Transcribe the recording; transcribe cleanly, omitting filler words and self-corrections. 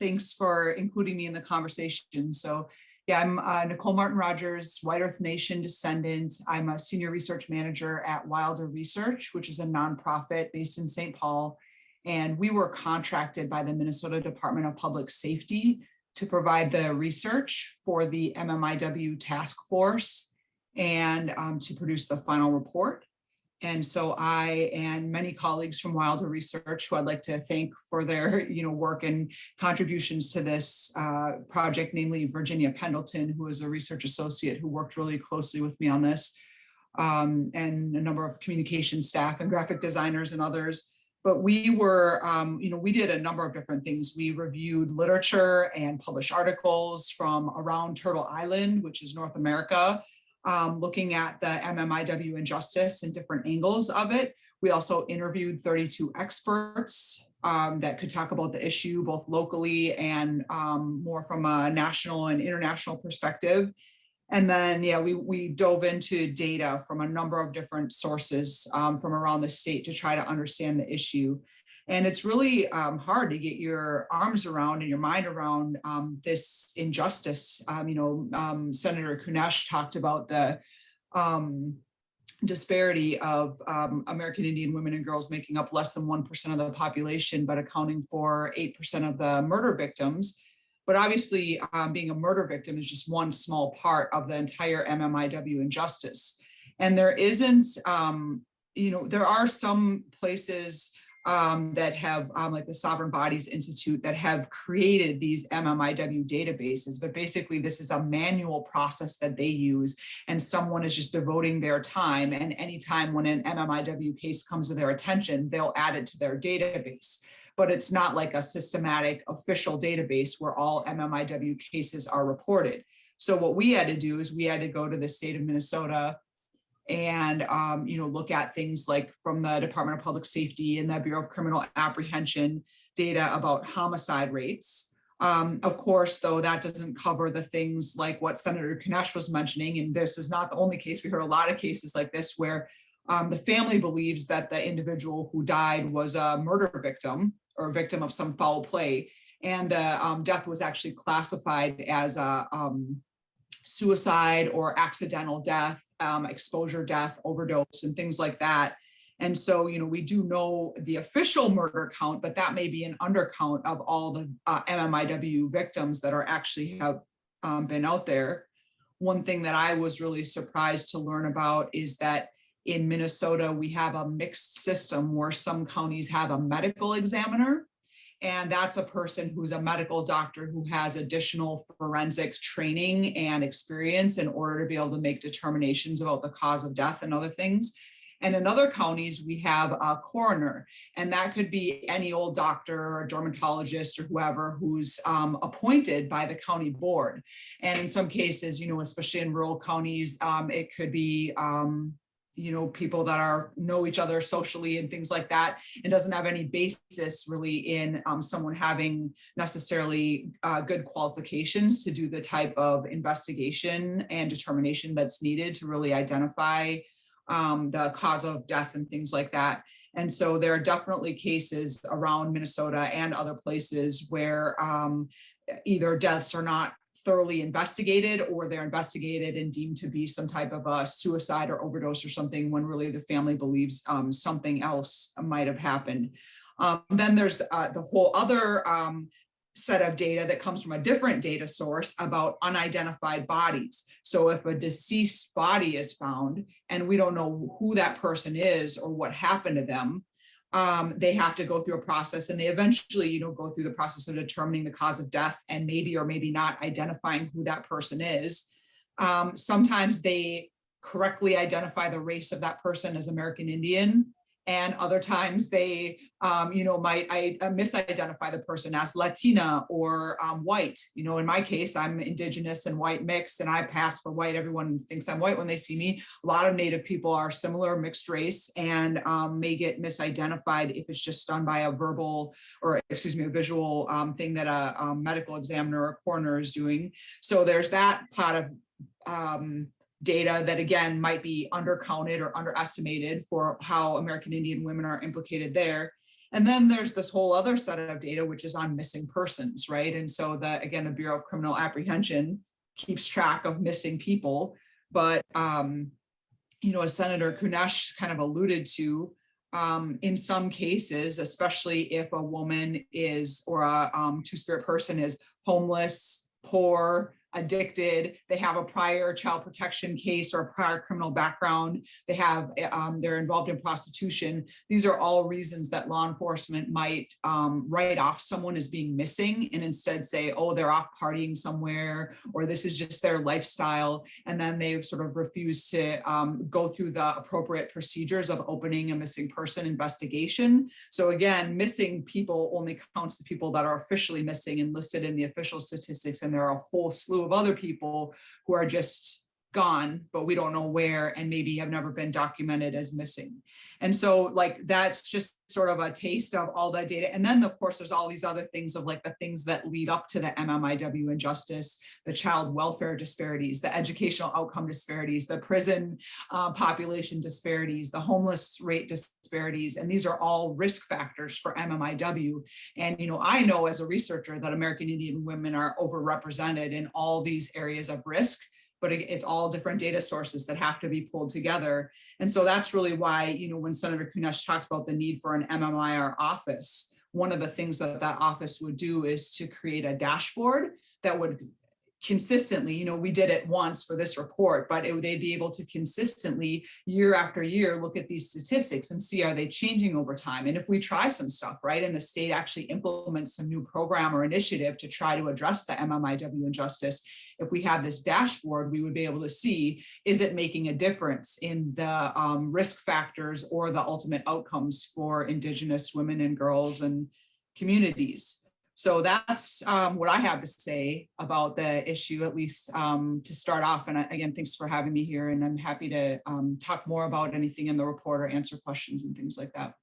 Thanks for including me in the conversation. So yeah, I'm Nicole MartinRogers, White Earth Nation descendant. I'm a senior research manager at Wilder Research, which is a nonprofit based in St. Paul. And we were contracted by the Minnesota Department of Public Safety to provide the research for the MMIW task force and to produce the final report. And so I and many colleagues from Wilder Research, who I'd like to thank for their work and contributions to this project, namely Virginia Pendleton, who is a research associate who worked really closely with me on this, and a number of communication staff and graphic designers and others. But we were, we did a number of different things. We reviewed literature and published articles from around Turtle Island, which is North America, looking at the MMIW injustice and different angles of it. We also interviewed 32 experts that could talk about the issue, both locally and more from a national and international perspective. And then, we dove into data from a number of different sources from around the state to try to understand the issue. And it's really hard to get your arms around and your mind around this injustice. Senator Kunesh talked about the disparity of American Indian women and girls making up less than 1% of the population, but accounting for 8% of the murder victims. But obviously, being a murder victim is just one small part of the entire MMIW injustice. And there isn't, there are some places that have, like the Sovereign Bodies Institute, that have created these MMIW databases. But basically, this is a manual process that they use, and someone is just devoting their time. And anytime when an MMIW case comes to their attention, they'll add it to their database. But it's not like a systematic official database where all MMIW cases are reported. So what we had to do is we had to go to the state of Minnesota and look at things like from the Department of Public Safety and the Bureau of Criminal Apprehension data about homicide rates. Of course, though, that doesn't cover the things like what Senator Kunesh was mentioning, and this is not the only case. We heard a lot of cases like this where the family believes that the individual who died was a murder victim or a victim of some foul play, and the death was actually classified as a suicide or accidental death, exposure death, overdose, and things like that. And so, we do know the official murder count, but that may be an undercount of all the MMIW victims that are actually have been out there. One thing that I was really surprised to learn about is that in Minnesota, we have a mixed system where some counties have a medical examiner, and that's a person who's a medical doctor who has additional forensic training and experience in order to be able to make determinations about the cause of death and other things. And in other counties, we have a coroner, and that could be any old doctor or dermatologist or whoever who's appointed by the county board. And in some cases, especially in rural counties, it could be people that know each other socially and things like that. It doesn't have any basis really in someone having necessarily good qualifications to do the type of investigation and determination that's needed to really identify the cause of death and things like that. And so there are definitely cases around Minnesota and other places where either deaths are not thoroughly investigated, or they're investigated and deemed to be some type of a suicide or overdose or something, when really the family believes something else might have happened. Then there's the whole other set of data that comes from a different data source about unidentified bodies. So if a deceased body is found and we don't know who that person is or what happened to them, they have to go through a process, and they eventually, go through the process of determining the cause of death and maybe or maybe not identifying who that person is. Sometimes they correctly identify the race of that person as American Indian, and other times they, might misidentify the person as Latina or white. In my case, I'm Indigenous and white mix, and I passed for white. Everyone thinks I'm white when they see me. A lot of Native people are similar mixed race and may get misidentified if it's just done by a visual thing that a medical examiner or coroner is doing. So there's that part of data that again might be undercounted or underestimated for how American Indian women are implicated there. And then there's this whole other set of data, which is on missing persons, right? And so that, again, the Bureau of Criminal Apprehension keeps track of missing people. But, as Senator Kunesh kind of alluded to, in some cases, especially if a woman is, or a two-spirit person is homeless, poor, addicted, they have a prior child protection case or a prior criminal background, they're involved in prostitution. These are all reasons that law enforcement might write off someone as being missing and instead say, oh, they're off partying somewhere, or this is just their lifestyle. And then they've sort of refused to go through the appropriate procedures of opening a missing person investigation. So again, missing people only counts the people that are officially missing and listed in the official statistics. And there are a whole slew of other people who are just gone, but we don't know where, and maybe have never been documented as missing. And so like, that's just sort of a taste of all that data. And then of course, there's all these other things of like the things that lead up to the MMIW injustice, the child welfare disparities, the educational outcome disparities, the prison population disparities, the homeless rate disparities. And these are all risk factors for MMIW. And, I know as a researcher that American Indian women are overrepresented in all these areas of risk, but it's all different data sources that have to be pulled together. And so that's really why, when Senator Kunesh talks about the need for an MMIR office, one of the things that office would do is to create a dashboard that would consistently, we did it once for this report, but they'd be able to consistently year after year look at these statistics and see, are they changing over time? And if we try some stuff, right, and the state actually implements some new program or initiative to try to address the MMIW injustice, if we have this dashboard, we would be able to see, is it making a difference in the risk factors or the ultimate outcomes for Indigenous women and girls and communities? So that's what I have to say about the issue, at least to start off. And again, thanks for having me here. And I'm happy to talk more about anything in the report or answer questions and things like that.